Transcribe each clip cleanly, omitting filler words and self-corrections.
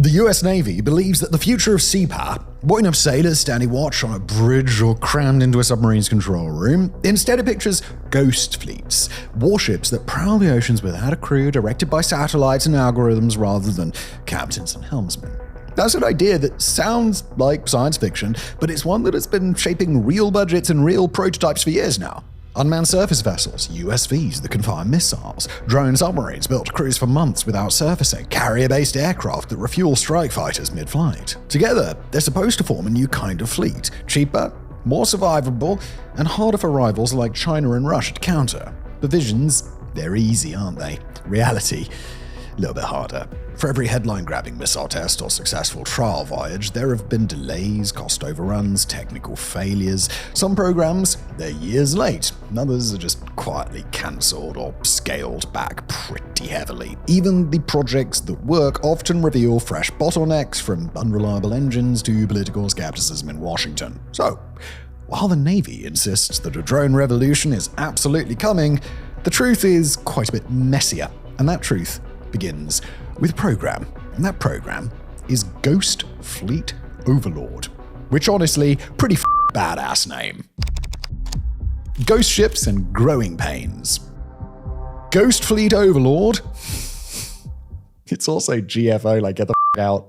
The US Navy believes that the future of sea power won't have sailors standing watch on a bridge or crammed into a submarine's control room. Instead, it pictures ghost fleets, warships that prowl the oceans without a crew, directed by satellites and algorithms rather than captains and helmsmen. That's an idea that sounds like science fiction, but it's one that has been shaping real budgets and real prototypes for years now. Unmanned surface vessels, USVs that can fire missiles, drone submarines built to cruise for months without surfacing, carrier-based aircraft that refuel strike fighters mid-flight. Together, they're supposed to form a new kind of fleet, cheaper, more survivable, and harder for rivals like China and Russia to counter. The visions, they're easy, aren't they? Reality, a little bit harder. For every headline-grabbing missile test or successful trial voyage, there have been delays, cost overruns, technical failures. Some programs, they're years late, and others are just quietly cancelled or scaled back pretty heavily. Even the projects that work often reveal fresh bottlenecks, from unreliable engines to political skepticism in Washington. So, while the Navy insists that a drone revolution is absolutely coming, the truth is quite a bit messier, and that truth begins with a program, and that program is Ghost Fleet Overlord, which honestly, pretty badass name. Ghost ships and growing pains. Ghost Fleet Overlord. It's also GFO, like get the out.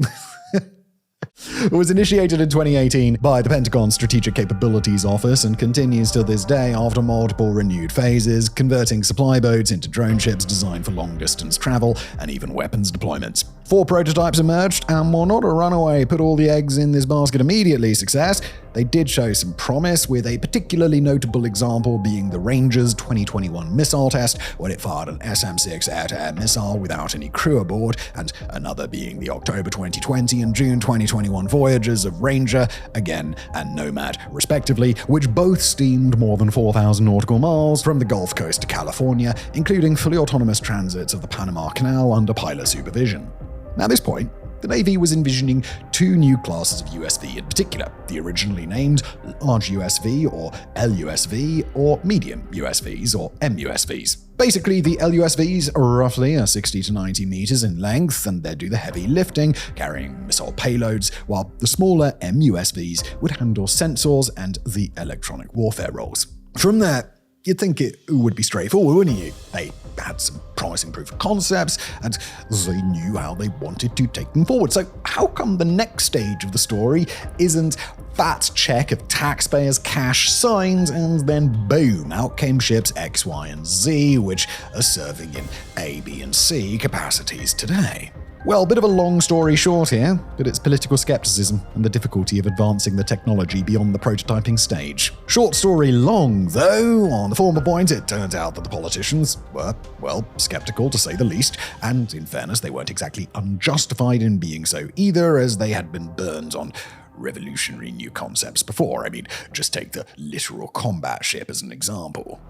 It was initiated in 2018 by the Pentagon Strategic Capabilities Office and continues to this day after multiple renewed phases, converting supply boats into drone ships designed for long-distance travel and even weapons deployments. 4 prototypes emerged, and while not a runaway put all the eggs in this basket immediately success, they did show some promise, with a particularly notable example being the Ranger's 2021 missile test, when it fired an SM-6 air-to-air missile without any crew aboard, and another being the October 2020 and June 2021 voyages of Ranger, again, and Nomad, respectively, which both steamed more than 4,000 nautical miles from the Gulf Coast to California, including fully autonomous transits of the Panama Canal under pilot supervision. At this point, the Navy was envisioning 2 new classes of USV in particular, the originally named Large USV or LUSV, or Medium USVs or MUSVs. Basically, the LUSVs are roughly 60 to 90 meters in length, and they do the heavy lifting, carrying missile payloads, while the smaller MUSVs would handle sensors and the electronic warfare roles. From there, you'd think it would be straightforward, wouldn't you? They had some promising proof of concepts, and they knew how they wanted to take them forward. So how come the next stage of the story isn't fat check of taxpayers' cash signed, and then boom, out came ships X, Y, and Z, which are serving in A, B, and C capacities today? Well, bit of a long story short here, but it's political skepticism and the difficulty of advancing the technology beyond the prototyping stage. Short story long, though, on the former point, it turned out that the politicians were, well, skeptical to say the least, and in fairness, they weren't exactly unjustified in being so either, as they had been burned on revolutionary new concepts before. I mean, just take the literal combat ship as an example.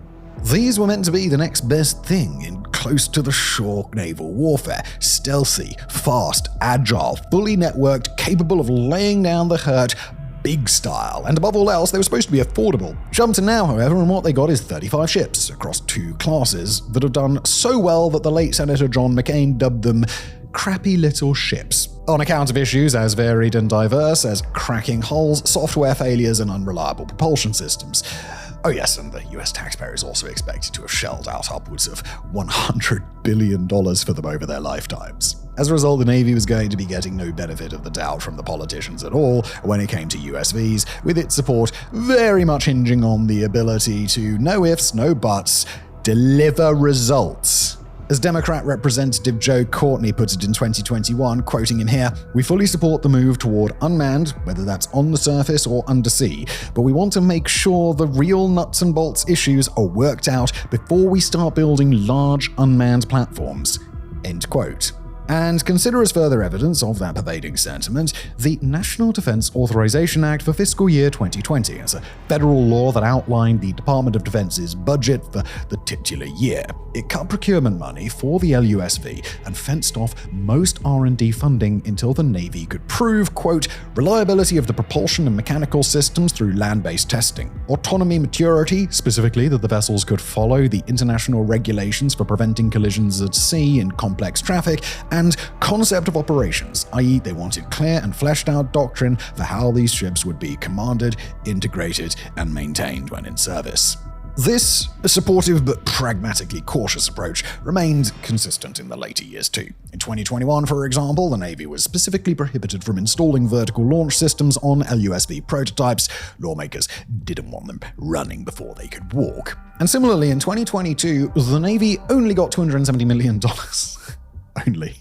These were meant to be the next best thing in close-to-the-shore naval warfare. Stealthy, fast, agile, fully networked, capable of laying down the hurt, big style, and above all else, they were supposed to be affordable. Jump to now, however, and what they got is 35 ships across 2 classes that have done so well that the late Senator John McCain dubbed them crappy little ships, on account of issues as varied and diverse as cracking hulls, software failures, and unreliable propulsion systems. Oh yes, and the US taxpayer is also expected to have shelled out upwards of $100 billion for them over their lifetimes. As a result, the Navy was going to be getting no benefit of the doubt from the politicians at all when it came to USVs, with its support very much hinging on the ability to, no ifs, no buts, deliver results. As Democrat Representative Joe Courtney put it in 2021, quoting him here, "We fully support the move toward unmanned, whether that's on the surface or undersea, but we want to make sure the real nuts and bolts issues are worked out before we start building large unmanned platforms." End quote. And consider as further evidence of that pervading sentiment the National Defense Authorization Act for fiscal year 2020 as a federal law that outlined the Department of Defense's budget for the titular year. It cut procurement money for the LUSV and fenced off most R&D funding until the Navy could prove, quote, reliability of the propulsion and mechanical systems through land-based testing, autonomy maturity, specifically that the vessels could follow the international regulations for preventing collisions at sea in complex traffic, and concept of operations, i.e. they wanted clear and fleshed out doctrine for how these ships would be commanded, integrated, and maintained when in service. This supportive but pragmatically cautious approach remained consistent in the later years too. In 2021, for example, the Navy was specifically prohibited from installing vertical launch systems on LUSV prototypes. Lawmakers didn't want them running before they could walk. And similarly, in 2022, the Navy only got $270 million only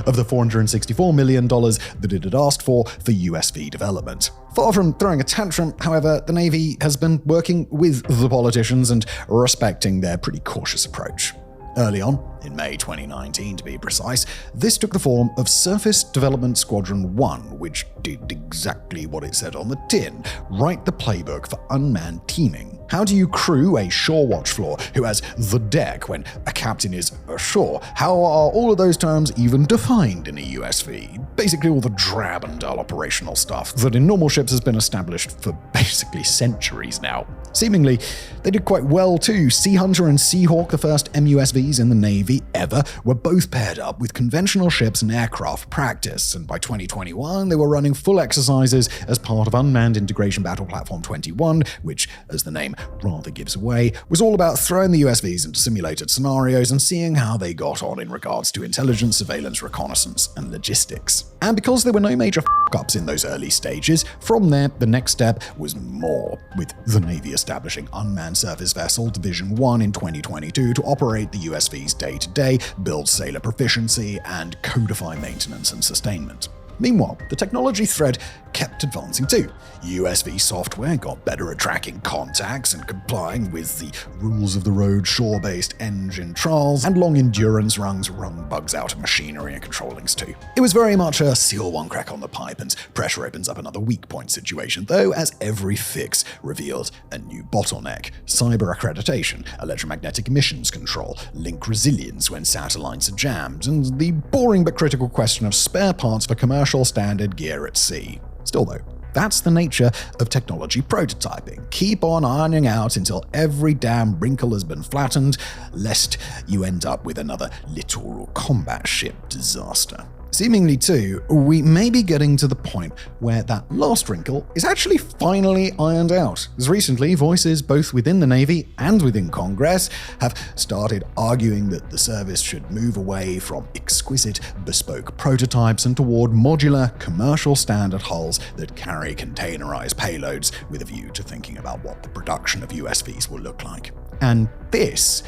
of the $464 million that it had asked for USV development. Far from throwing a tantrum, however, the Navy has been working with the politicians and respecting their pretty cautious approach. Early on, in May 2019 to be precise, this took the form of Surface Development Squadron 1, which did exactly what it said on the tin: write the playbook for unmanned teaming. How do you crew a shore watch floor who has the deck when a captain is ashore? How are all of those terms even defined in a USV? Basically all the drab and dull operational stuff that in normal ships has been established for basically centuries now. Seemingly, they did quite well too. Sea Hunter and Seahawk, the first MUSVs in the Navy ever, were both paired up with conventional ships and aircraft practice, and by 2021 they were running full exercises as part of Unmanned Integration Battle Platform 21, which, as the name rather gives away, was all about throwing the USVs into simulated scenarios and seeing how they got on in regards to intelligence, surveillance, reconnaissance, and logistics. And because there were no major f***ups in those early stages, from there the next step was more, with the Navy establishing Unmanned Surface Vessel Division 1 in 2022 to operate the USVs day-to-day, build sailor proficiency, and codify maintenance and sustainment. Meanwhile, the technology thread kept advancing too. USV software got better at tracking contacts and complying with the rules of the road shore-based engine trials, and long endurance runs run bugs out of machinery and control links too. It was very much a seal one crack on the pipe and pressure opens up another weak point situation, though as every fix revealed a new bottleneck: cyber accreditation, electromagnetic emissions control, link resilience when satellites are jammed, and the boring but critical question of spare parts for commercial standard gear at sea. Still though, that's the nature of technology prototyping. Keep on ironing out until every damn wrinkle has been flattened, lest you end up with another littoral combat ship disaster. Seemingly too, we may be getting to the point where that last wrinkle is actually finally ironed out, as recently voices both within the Navy and within Congress have started arguing that the service should move away from exquisite bespoke prototypes and toward modular commercial standard hulls that carry containerized payloads, with a view to thinking about what the production of USVs will look like. And this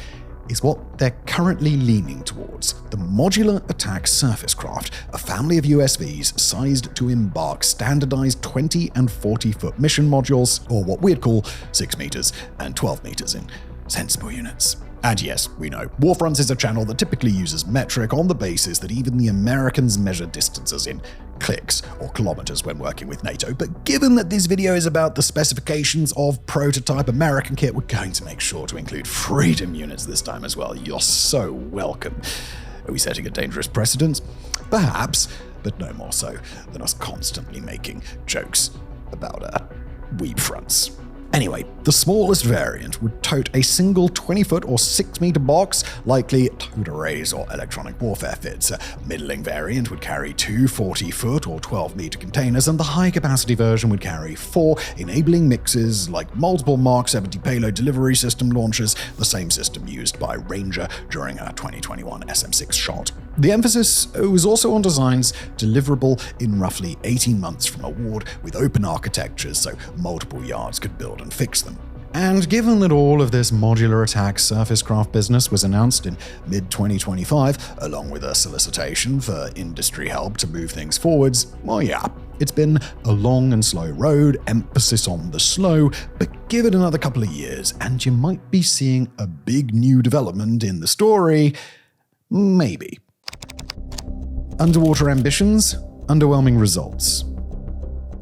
is what they're currently leaning towards: the Modular Attack Surface Craft, a family of USVs sized to embark standardized 20 and 40-foot mission modules, or what we'd call 6 meters and 12 meters in sensible units. And yes, we know, WarFronts is a channel that typically uses metric on the basis that even the Americans measure distances in clicks or kilometers when working with NATO, but given that this video is about the specifications of prototype American kit, we're going to make sure to include freedom units this time as well. You're so welcome. Are we setting a dangerous precedent? Perhaps, but no more so than us constantly making jokes about weeb fronts. Anyway, the smallest variant would tote a single 20-foot or 6-meter box, likely towed arrays or electronic warfare fits. A middling variant would carry 2 40-foot or 12-meter containers, and the high-capacity version would carry 4, enabling mixes like multiple Mark 70 payload delivery system launchers, the same system used by Ranger during her 2021 SM-6 shot. The emphasis was also on designs deliverable in roughly 18 months from award, with open architectures so multiple yards could build and fix them. And given that all of this modular attack surface craft business was announced in mid-2025, along with a solicitation for industry help to move things forwards, well yeah, it's been a long and slow road, emphasis on the slow, but give it another couple of years and you might be seeing a big new development in the story. Maybe. Underwater ambitions, underwhelming results.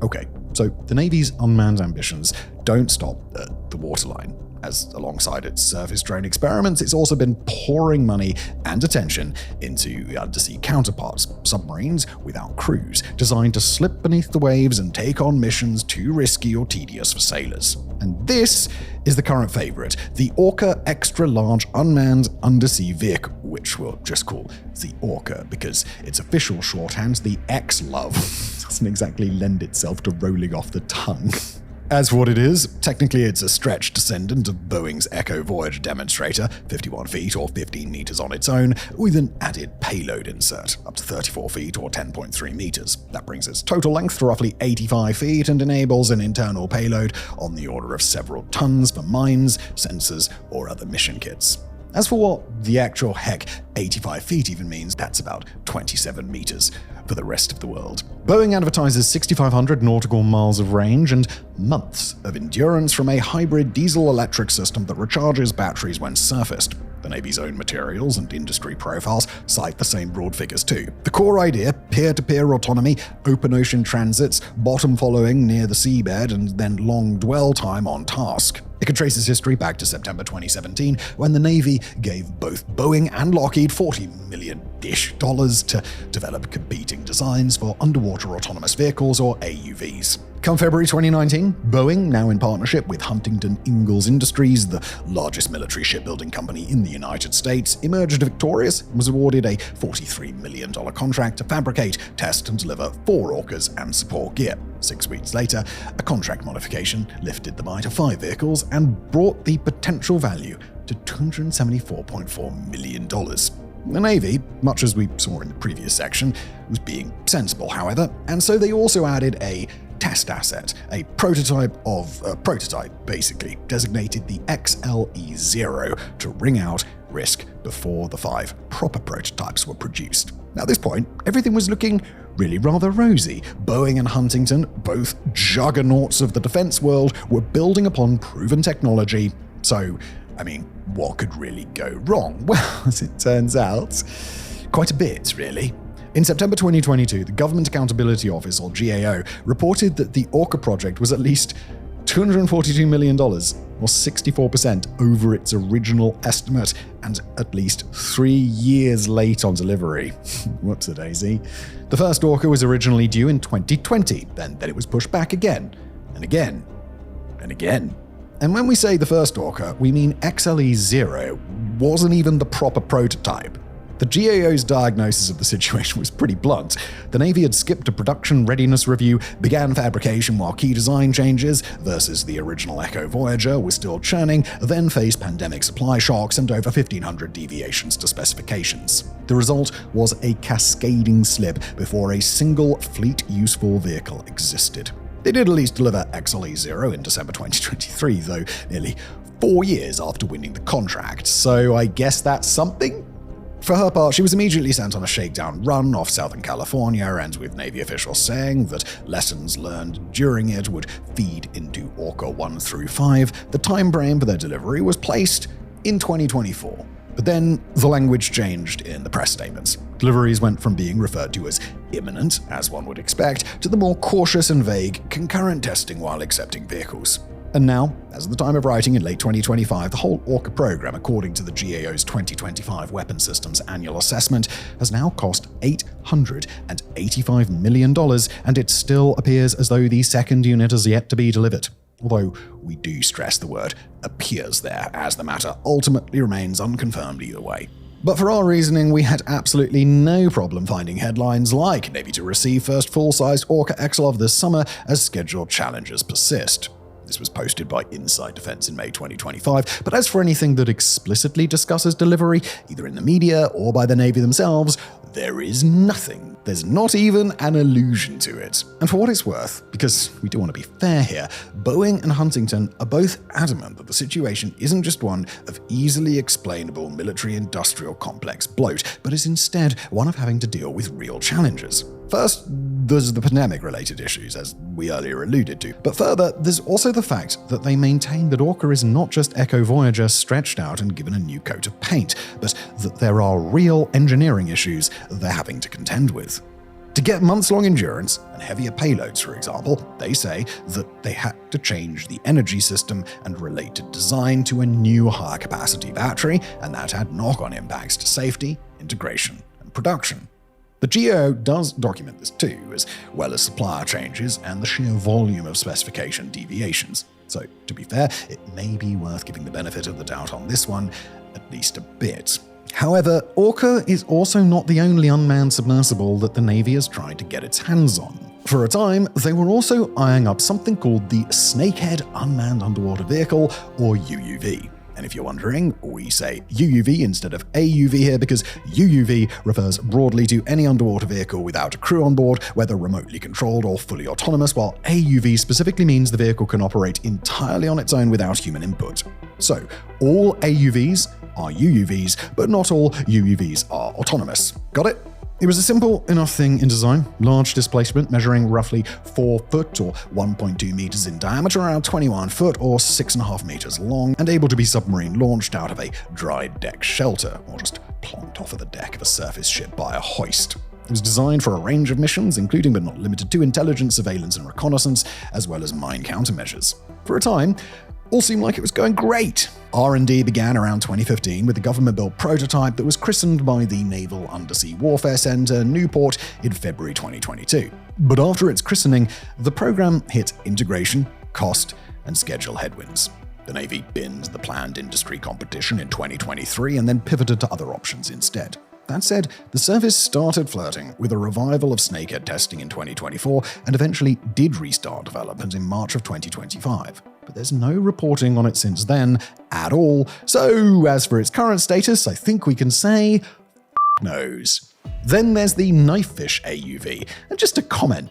Okay, so the Navy's unmanned ambitions don't stop at the waterline. as alongside its surface drone experiments, it's also been pouring money and attention into undersea counterparts, submarines without crews, designed to slip beneath the waves and take on missions too risky or tedious for sailors. And this is the current favorite, the Orca Extra Large Unmanned Undersea Vehicle, which we'll just call the Orca because its official shorthand, the X-Love, doesn't exactly lend itself to rolling off the tongue. As for what it is, technically it's a stretched descendant of Boeing's Echo Voyager demonstrator, 51 feet or 15 meters on its own, with an added payload insert, up to 34 feet or 10.3 meters. That brings its total length to roughly 85 feet and enables an internal payload on the order of several tons for mines, sensors, or other mission kits. As for what the actual heck 85 feet even means, that's about 27 meters for the rest of the world. Boeing advertises 6,500 nautical miles of range and months of endurance from a hybrid diesel-electric system that recharges batteries when surfaced. The Navy's own materials and industry profiles cite the same broad figures too. The core idea, peer-to-peer autonomy, open ocean transits, bottom following near the seabed, and then long dwell time on task. It could trace its history back to September 2017, when the Navy gave both Boeing and Lockheed $40 million-ish to develop competing designs for underwater autonomous vehicles, or AUVs. Come February 2019, Boeing, now in partnership with Huntington Ingalls Industries, the largest military shipbuilding company in the United States, emerged victorious and was awarded a $43 million contract to fabricate, test, and deliver 4 Orcas and support gear. 6 weeks later, a contract modification lifted the buy to 5 vehicles and brought the potential value to $274.4 million. The Navy, much as we saw in the previous section, was being sensible, however, and so they also added a test asset, a prototype, basically, designated the XLE-0 to wring out risk before the 5 proper prototypes were produced. Now, at this point, everything was looking really rather rosy. Boeing and Huntington, both juggernauts of the defense world, were building upon proven technology. So, what could really go wrong? Well, as it turns out, quite a bit, really. In September 2022, the Government Accountability Office, or GAO, reported that the Orca project was at least $242 million, or 64% over its original estimate, and at least 3 years late on delivery. Whoops-a-daisy. The first Orca was originally due in 2020, then it was pushed back again, and again, and again. And when we say the first Orca, we mean XLE-0 wasn't even the proper prototype. The GAO's diagnosis of the situation was pretty blunt. The Navy had skipped a production readiness review, began fabrication while key design changes versus the original Echo Voyager was still churning, then faced pandemic supply shocks and over 1,500 deviations to specifications. The result was a cascading slip before a single fleet-useful vehicle existed. They did at least deliver XLE-0 in December 2023, though nearly 4 years after winning the contract, so I guess that's something? For her part, she was immediately sent on a shakedown run off Southern California, and with Navy officials saying that lessons learned during it would feed into Orca 1 through 5, the time frame for their delivery was placed in 2024. But then the language changed in the press statements. Deliveries went from being referred to as imminent, as one would expect, to the more cautious and vague concurrent testing while accepting vehicles. And now, as of the time of writing in late 2025, the whole Orca program, according to the GAO's 2025 Weapon Systems Annual Assessment, has now cost $885 million, and it still appears as though the second unit has yet to be delivered. Although we do stress the word appears there, as the matter ultimately remains unconfirmed either way. But for our reasoning, we had absolutely no problem finding headlines like Navy to receive first full-sized Orca XLOV this summer as scheduled challenges persist. This was posted by Inside Defense in May 2025, but as for anything that explicitly discusses delivery, either in the media or by the Navy themselves, there is nothing. There's not even an allusion to it. And for what it's worth, because we do want to be fair here, Boeing and Huntington are both adamant that the situation isn't just one of easily explainable military-industrial complex bloat, but is instead one of having to deal with real challenges. First, there's the pandemic-related issues, as we earlier alluded to. But further, there's also the fact that they maintain that Orca is not just Echo Voyager stretched out and given a new coat of paint, but that there are real engineering issues they're having to contend with. To get months-long endurance and heavier payloads, for example, they say that they had to change the energy system and related design to a new higher-capacity battery, and that had knock-on impacts to safety, integration, and production. The GAO does document this too, as well as supplier changes and the sheer volume of specification deviations. So, to be fair, it may be worth giving the benefit of the doubt on this one, at least a bit. However, Orca is also not the only unmanned submersible that the Navy has tried to get its hands on. For a time, they were also eyeing up something called the Snakehead Unmanned Underwater Vehicle, or UUV. And if you're wondering, we say UUV instead of AUV here because UUV refers broadly to any underwater vehicle without a crew on board, whether remotely controlled or fully autonomous, while AUV specifically means the vehicle can operate entirely on its own without human input. So, all AUVs are UUVs, but not all UUVs are autonomous. Got it? It was a simple enough thing in design, large displacement measuring roughly 4 foot or 1.2 meters in diameter, around 21 foot or 6.5 meters long, and able to be submarine launched out of a dry deck shelter, or just plonked off of the deck of a surface ship by a hoist. It was designed for a range of missions, including but not limited to intelligence, surveillance, and reconnaissance, as well as mine countermeasures. For a time, all seemed like it was going great. R&D began around 2015 with a government-built prototype that was christened by the Naval Undersea Warfare Center, Newport, in February 2022. But after its christening, the program hit integration, cost, and schedule headwinds. The Navy binned the planned industry competition in 2023 and then pivoted to other options instead. That said, the service started flirting with a revival of Snakehead testing in 2024 and eventually did restart development in March of 2025. But there's no reporting on it since then at all, so as for its current status, I think we can say knows. Then there's the Knifefish AUV, and just a comment,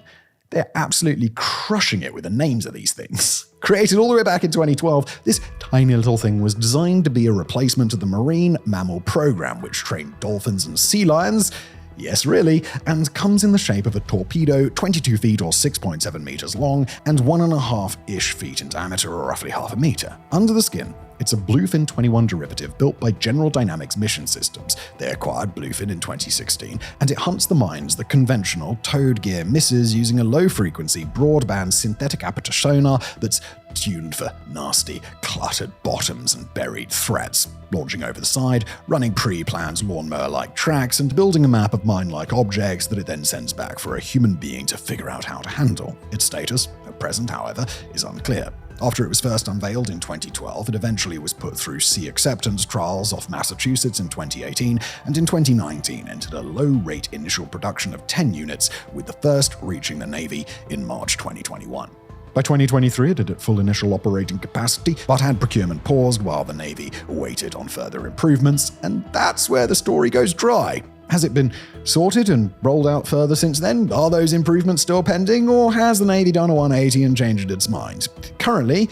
they're absolutely crushing it with the names of these things. Created all the way back in 2012, this tiny little thing was designed to be a replacement of the Marine Mammal Program, which trained dolphins and sea lions. Yes, really, and comes in the shape of a torpedo, 22 feet or 6.7 meters long, and 1.5-ish feet in diameter, or roughly half a meter. Under the skin, it's a Bluefin 21 derivative built by General Dynamics Mission Systems. They acquired Bluefin in 2016, and it hunts the mines that conventional towed gear misses using a low-frequency, broadband synthetic aperture sonar that's tuned for nasty, cluttered bottoms and buried threats, launching over the side, running pre-planned lawnmower-like tracks, and building a map of mine-like objects that it then sends back for a human being to figure out how to handle. Its status, at present, however, is unclear. After it was first unveiled in 2012, it eventually was put through sea acceptance trials off Massachusetts in 2018, and in 2019 entered a low-rate initial production of 10 units, with the first reaching the Navy in March 2021. By 2023, it had at full initial operating capacity, but had procurement paused while the Navy waited on further improvements, and that's where the story goes dry. Has it been sorted and rolled out further since then? Are those improvements still pending, or has the Navy done a 180 and changed its mind? Currently,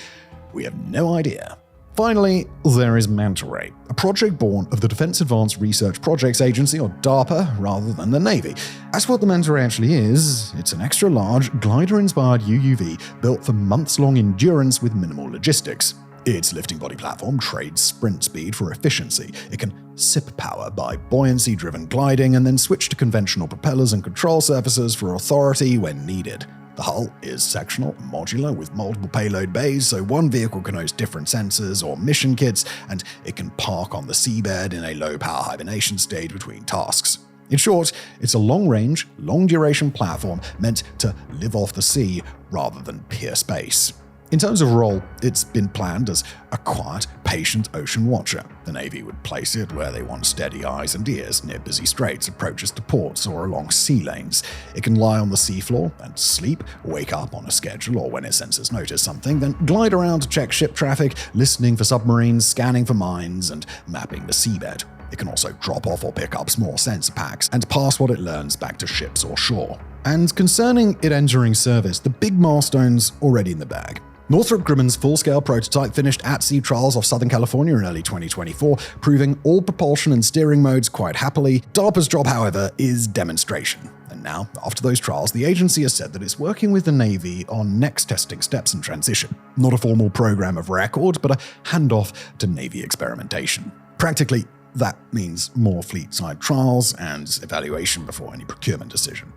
we have no idea. Finally, there is Manta Ray, a project born of the Defense Advanced Research Projects Agency, or DARPA, rather than the Navy. As what the Manta Ray actually is, it's an extra-large, glider-inspired UUV built for months-long endurance with minimal logistics. Its lifting body platform trades sprint speed for efficiency. It can sip power by buoyancy-driven gliding and then switch to conventional propellers and control surfaces for authority when needed. The hull is sectional and modular with multiple payload bays, so one vehicle can host different sensors or mission kits, and it can park on the seabed in a low-power hibernation stage between tasks. In short, it's a long-range, long-duration platform meant to live off the sea rather than peer space. In terms of role, it's been planned as a quiet, patient ocean watcher. The Navy would place it where they want steady eyes and ears, near busy straits, approaches to ports, or along sea lanes. It can lie on the seafloor and sleep, wake up on a schedule or when its sensors notice something, then glide around to check ship traffic, listening for submarines, scanning for mines, and mapping the seabed. It can also drop off or pick up small sensor packs and pass what it learns back to ships or shore. And concerning it entering service, the big milestone's already in the bag. Northrop Grumman's full-scale prototype finished at-sea trials off Southern California in early 2024, proving all propulsion and steering modes quite happily. DARPA's job, however, is demonstration. And now, after those trials, the agency has said that it's working with the Navy on next testing steps and transition. Not a formal program of record, but a handoff to Navy experimentation. Practically, that means more fleet-side trials and evaluation before any procurement decision.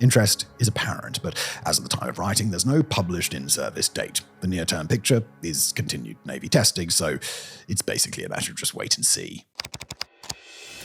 Interest is apparent, but as of the time of writing, there's no published in-service date. The near-term picture is continued Navy testing, so it's basically a matter of just wait and see.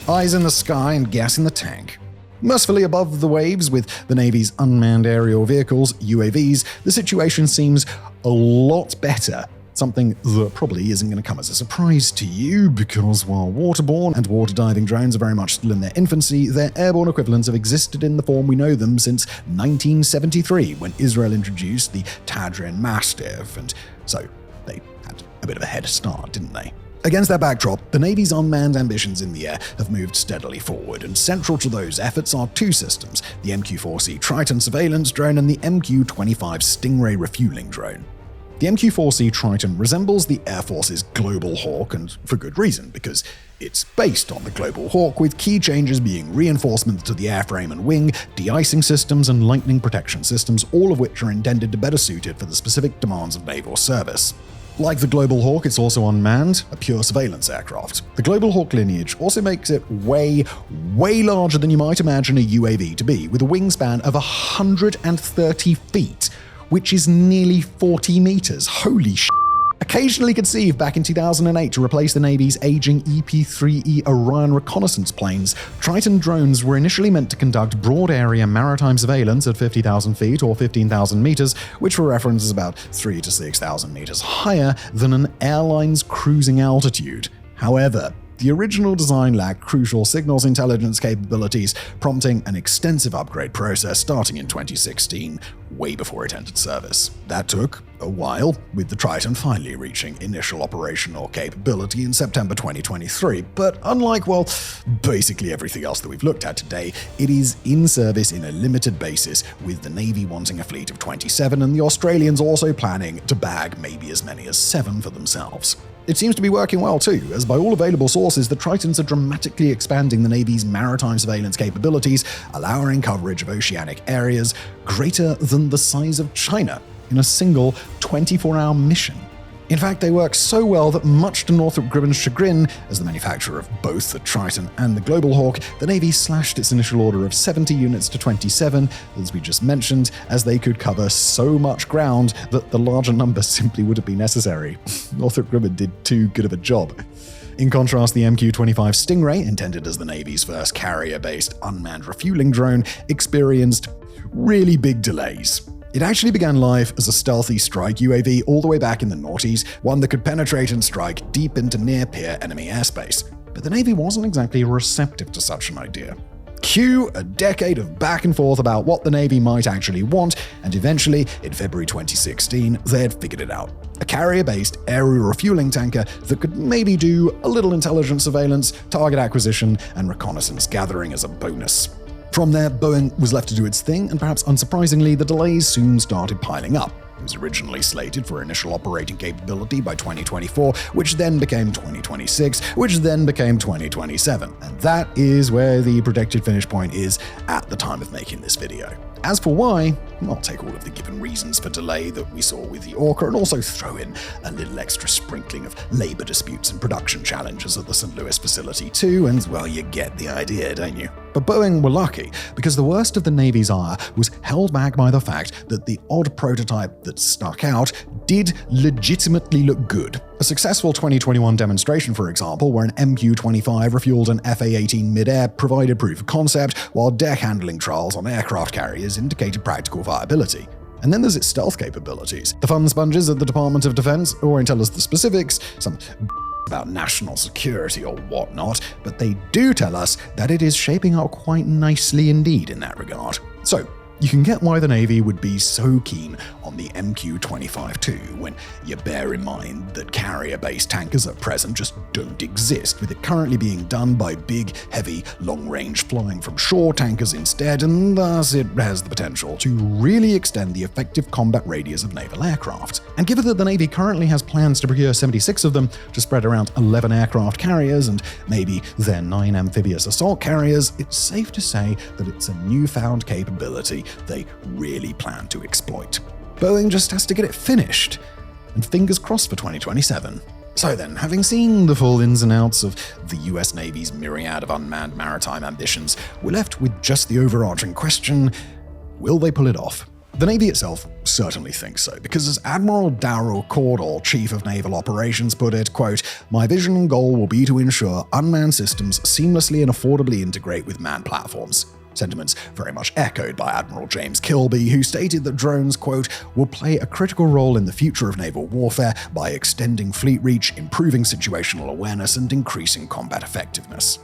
Eyes in the sky and gas in the tank. Mercifully above the waves with the Navy's unmanned aerial vehicles, UAVs, the situation seems a lot better. Something that probably isn't going to come as a surprise to you, because while waterborne and water diving drones are very much still in their infancy, their airborne equivalents have existed in the form we know them since 1973, when Israel introduced the Tadrin Mastiff, and so they had a bit of a head start, didn't they? Against that backdrop, the Navy's unmanned ambitions in the air have moved steadily forward, and central to those efforts are two systems, the MQ-4C Triton surveillance drone and the MQ-25 Stingray refueling drone. The MQ-4C Triton resembles the Air Force's Global Hawk, and for good reason, because it's based on the Global Hawk, with key changes being reinforcements to the airframe and wing, de-icing systems, and lightning protection systems, all of which are intended to better suit it for the specific demands of naval service. Like the Global Hawk, it's also unmanned, a pure surveillance aircraft. The Global Hawk lineage also makes it way larger than you might imagine a UAV to be, with a wingspan of 130 feet, which is nearly 40 meters. Holy shit. Occasionally conceived back in 2008 to replace the Navy's aging EP-3E Orion reconnaissance planes, Triton drones were initially meant to conduct broad-area maritime surveillance at 50,000 feet or 15,000 meters, which for reference is about 3,000 to 6,000 meters higher than an airline's cruising altitude. However, the original design lacked crucial signals intelligence capabilities, prompting an extensive upgrade process starting in 2016, way before it entered service. That took a while, with the Triton finally reaching initial operational capability in September 2023, but unlike, well, basically everything else that we've looked at today, it is in service in a limited basis, with the Navy wanting a fleet of 27 and the Australians also planning to bag maybe as many as 7 for themselves. It seems to be working well too, as by all available sources, the Tritons are dramatically expanding the Navy's maritime surveillance capabilities, allowing coverage of oceanic areas greater than the size of China in a single 24-hour mission. In fact, they work so well that much to Northrop Grumman's chagrin, as the manufacturer of both the Triton and the Global Hawk, the Navy slashed its initial order of 70 units to 27, as we just mentioned, as they could cover so much ground that the larger number simply wouldn't be necessary. Northrop Grumman did too good of a job. In contrast, the MQ-25 Stingray, intended as the Navy's first carrier-based unmanned refueling drone, experienced really big delays. It actually began life as a stealthy strike UAV all the way back in the noughties, one that could penetrate and strike deep into near-peer enemy airspace. But the Navy wasn't exactly receptive to such an idea. Cue a decade of back and forth about what the Navy might actually want, and eventually, in February 2016, they had figured it out. A carrier-based aerial refueling tanker that could maybe do a little intelligence surveillance, target acquisition, and reconnaissance gathering as a bonus. From there, Boeing was left to do its thing, and perhaps unsurprisingly, the delays soon started piling up. It was originally slated for initial operating capability by 2024, which then became 2026, which then became 2027. And that is where the projected finish point is at the time of making this video. As for why, I'll take all of the given reasons for delay that we saw with the Orca and also throw in a little extra sprinkling of labor disputes and production challenges at the St. Louis facility too, and well, you get the idea, don't you? But Boeing were lucky, because the worst of the Navy's ire was held back by the fact that the odd prototype that stuck out did legitimately look good. A successful 2021 demonstration, for example, where an MQ-25 refueled an FA-18 mid-air provided proof of concept, while deck handling trials on aircraft carriers indicated practical viability. And then there's its stealth capabilities. The fun sponges at the Department of Defense won't tell us the specifics, some about national security or whatnot, but they do tell us that it is shaping up quite nicely indeed in that regard. So, you can get why the Navy would be so keen on the MQ-25 too, when you bear in mind that carrier-based tankers at present just don't exist, with it currently being done by big, heavy, long-range flying from shore tankers instead, and thus it has the potential to really extend the effective combat radius of naval aircraft. And given that the Navy currently has plans to procure 76 of them to spread around 11 aircraft carriers and maybe their 9 amphibious assault carriers, it's safe to say that it's a newfound capability they really plan to exploit. Boeing just has to get it finished, and fingers crossed for 2027. So then, having seen the full ins and outs of the US Navy's myriad of unmanned maritime ambitions, we're left with just the overarching question: will they pull it off? The Navy itself certainly thinks so, because as Admiral Darrell Cordell, Chief of Naval Operations, put it, quote, "My vision and goal will be to ensure unmanned systems seamlessly and affordably integrate with manned platforms." Sentiments very much echoed by Admiral James Kilby, who stated that drones, quote, "will play a critical role in the future of naval warfare by extending fleet reach, improving situational awareness, and increasing combat effectiveness."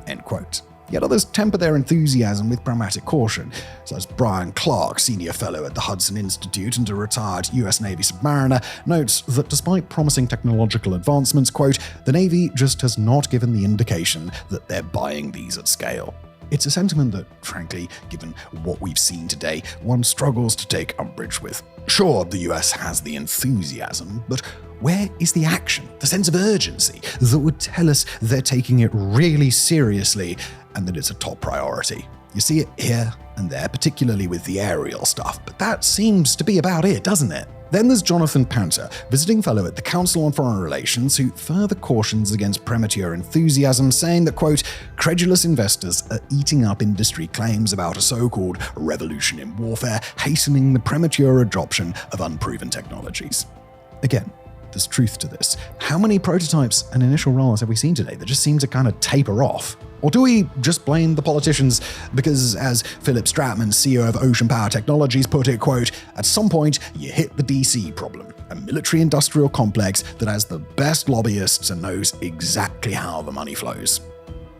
End quote. Yet others temper their enthusiasm with pragmatic caution, such as Brian Clark, senior fellow at the Hudson Institute and a retired US Navy submariner, notes that despite promising technological advancements, quote, "the Navy just has not given the indication that they're buying these at scale." It's a sentiment that, frankly, given what we've seen today, one struggles to take umbrage with. Sure, the US has the enthusiasm, but where is the action, the sense of urgency that would tell us they're taking it really seriously and that it's a top priority? You see it here and there, particularly with the aerial stuff, but that seems to be about it, doesn't it? Then there's Jonathan Panter, visiting fellow at the Council on Foreign Relations, who further cautions against premature enthusiasm, saying that, quote, "credulous investors are eating up industry claims about a so-called revolution in warfare, hastening the premature adoption of unproven technologies." Again, there's truth to this. How many prototypes and initial rollouts have we seen today that just seem to kind of taper off? Or do we just blame the politicians because, as Philip Stratman, CEO of Ocean Power Technologies, put it, quote, "at some point you hit the DC problem, a military-industrial complex that has the best lobbyists and knows exactly how the money flows."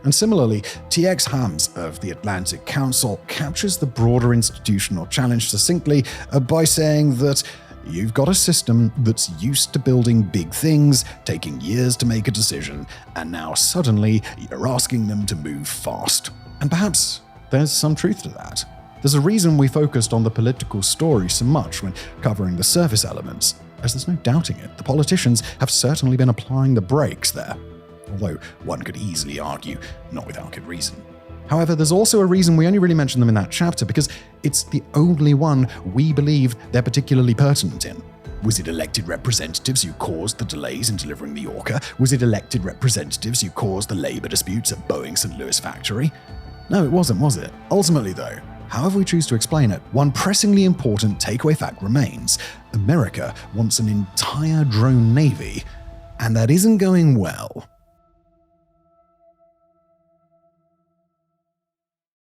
And similarly, T.X. Hams of the Atlantic Council captures the broader institutional challenge succinctly by saying that you've got a system that's used to building big things, taking years to make a decision, and now suddenly you're asking them to move fast. And perhaps there's some truth to that. There's a reason we focused on the political story so much when covering the surface elements, as there's no doubting it, the politicians have certainly been applying the brakes there. Although one could easily argue, not without good reason. However, there's also a reason we only really mention them in that chapter, because it's the only one we believe they're particularly pertinent in. Was it elected representatives who caused the delays in delivering the Orca? Was it elected representatives who caused the labor disputes at Boeing's St. Louis factory? No, it wasn't, was it? Ultimately, though, however we choose to explain it, one pressingly important takeaway fact remains. America wants an entire drone navy, and that isn't going well.